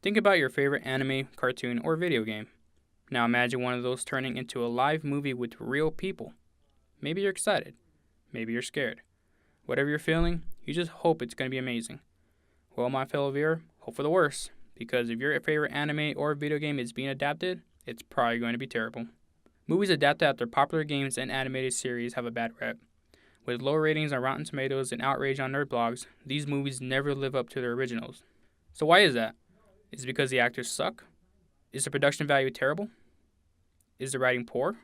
Think about your favorite anime, cartoon, or video game. Now imagine one of those turning into a live movie with real people. Maybe you're excited. Maybe you're scared. Whatever you're feeling, you just hope it's going to be amazing. Well, my fellow viewer, hope for the worst, because if your favorite anime or video game is being adapted, it's probably going to be terrible. Movies adapted after popular games and animated series have a bad rep. With low ratings on Rotten Tomatoes and outrage on nerd blogs, these movies never live up to their originals. So why is that? Is it because the actors suck? Is the production value terrible? Is the writing poor?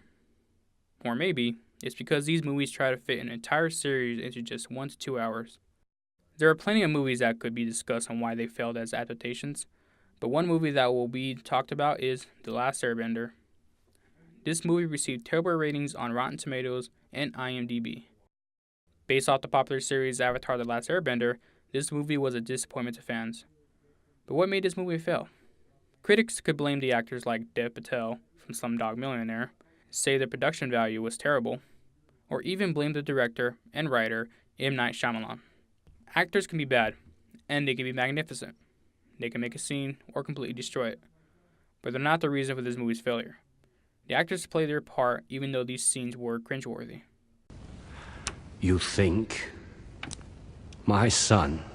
Or maybe it's because these movies try to fit an entire series into just 1 to 2 hours. There are plenty of movies that could be discussed on why they failed as adaptations, but one movie that will be talked about is The Last Airbender. This movie received terrible ratings on Rotten Tomatoes and IMDb. Based off the popular series Avatar: The Last Airbender, this movie was a disappointment to fans. But what made this movie fail? Critics could blame the actors like Dev Patel from Slumdog Millionaire, say the production value was terrible, or even blame the director and writer M. Night Shyamalan. Actors can be bad, and they can be magnificent. They can make a scene or completely destroy it. But they're not the reason for this movie's failure. The actors play their part even though these scenes were cringeworthy. You think my son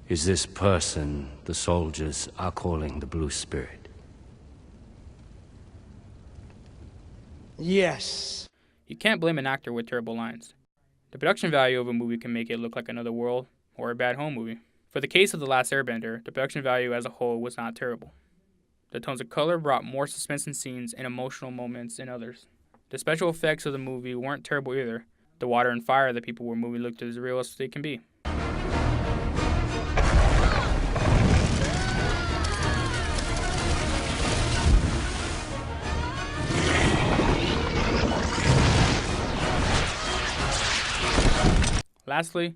is this person the soldiers are calling the Blue Spirit? Yes. You can't blame an actor with terrible lines. The production value of a movie can make it look like another world or a bad home movie. For the case of The Last Airbender, the production value as a whole was not terrible. The tones of color brought more suspense in scenes and emotional moments than others. The special effects of the movie weren't terrible either. The water and fire that people were moving looked as real as they can be. Lastly,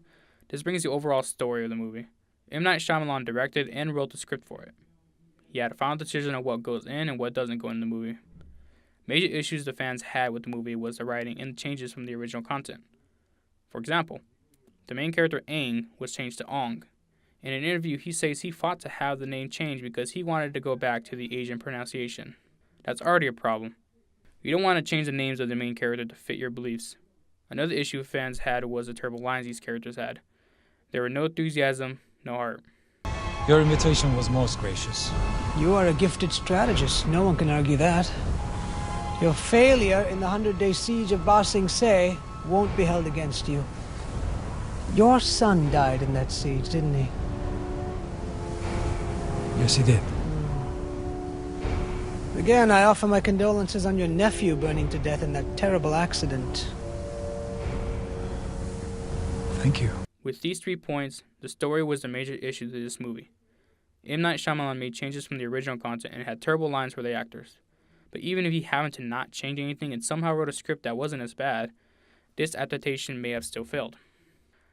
this brings the overall story of the movie. M. Night Shyamalan directed and wrote the script for it. He had a final decision on what goes in and what doesn't go in the movie. Major issues the fans had with the movie was the writing and the changes from the original content. For example, the main character Aang was changed to Ong. In an interview, he says he fought to have the name changed because he wanted to go back to the Asian pronunciation. That's already a problem. You don't want to change the names of the main character to fit your beliefs. Another issue fans had was the terrible lines these characters had. There were no enthusiasm, no heart. Your invitation was most gracious. You are a gifted strategist. No one can argue that. Your failure in the 100-day siege of Ba Sing Se won't be held against you. Your son died in that siege, didn't he? Yes, he did. Again, I offer my condolences on your nephew burning to death in that terrible accident. Thank you. With these 3 points, the story was the major issue to this movie. M. Night Shyamalan made changes from the original content and had terrible lines for the actors. But even if he happened to not change anything and somehow wrote a script that wasn't as bad, this adaptation may have still failed.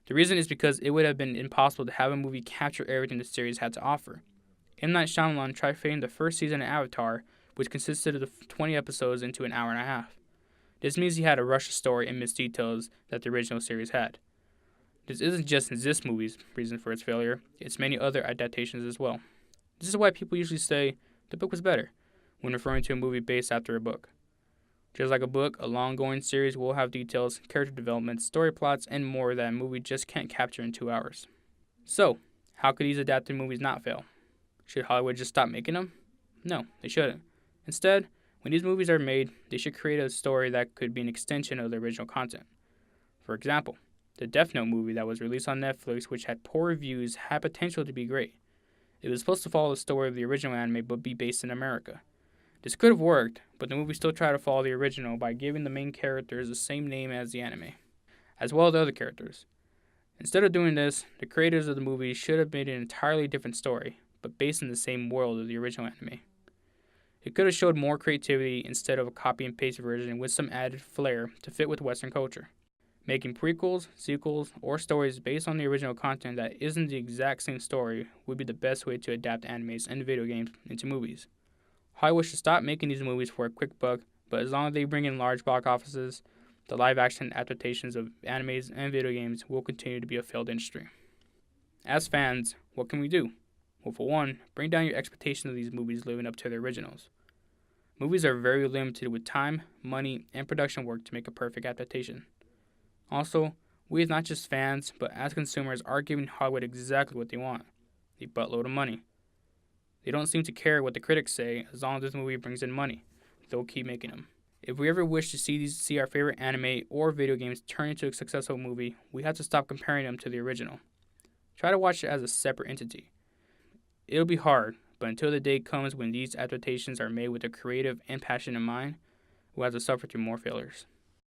The reason is because it would have been impossible to have a movie capture everything the series had to offer. M. Night Shyamalan tried fitting the first season of Avatar, which consisted of the 20 episodes, into an hour and a half. This means he had to rush the story and miss details that the original series had. This isn't just this movie's reason for its failure, it's many other adaptations as well. This is why people usually say the book was better when referring to a movie based after a book. Just like a book, a long-going series will have details, character development, story plots, and more that a movie just can't capture in 2 hours. So, how could these adapted movies not fail? Should Hollywood just stop making them? No, they shouldn't. Instead, when these movies are made, they should create a story that could be an extension of the original content. For example, the Death Note movie that was released on Netflix, which had poor reviews, had potential to be great. It was supposed to follow the story of the original anime but be based in America. This could have worked, but the movie still tried to follow the original by giving the main characters the same name as the anime, as well as the other characters. Instead of doing this, the creators of the movie should have made an entirely different story, but based in the same world of the original anime. It could have showed more creativity instead of a copy and paste version with some added flair to fit with Western culture. Making prequels, sequels, or stories based on the original content that isn't the exact same story would be the best way to adapt animes and video games into movies. Hollywood should stop making these movies for a quick buck, but as long as they bring in large box offices, the live-action adaptations of animes and video games will continue to be a failed industry. As fans, what can we do? Well, for one, bring down your expectations of these movies living up to their originals. Movies are very limited with time, money, and production work to make a perfect adaptation. Also, we as not just fans, but as consumers are giving Hollywood exactly what they want, a buttload of money. They don't seem to care what the critics say as long as this movie brings in money. They'll keep making them. If we ever wish to see our favorite anime or video games turn into a successful movie, we have to stop comparing them to the original. Try to watch it as a separate entity. It'll be hard, but until the day comes when these adaptations are made with a creative and passion in mind, we'll have to suffer through more failures.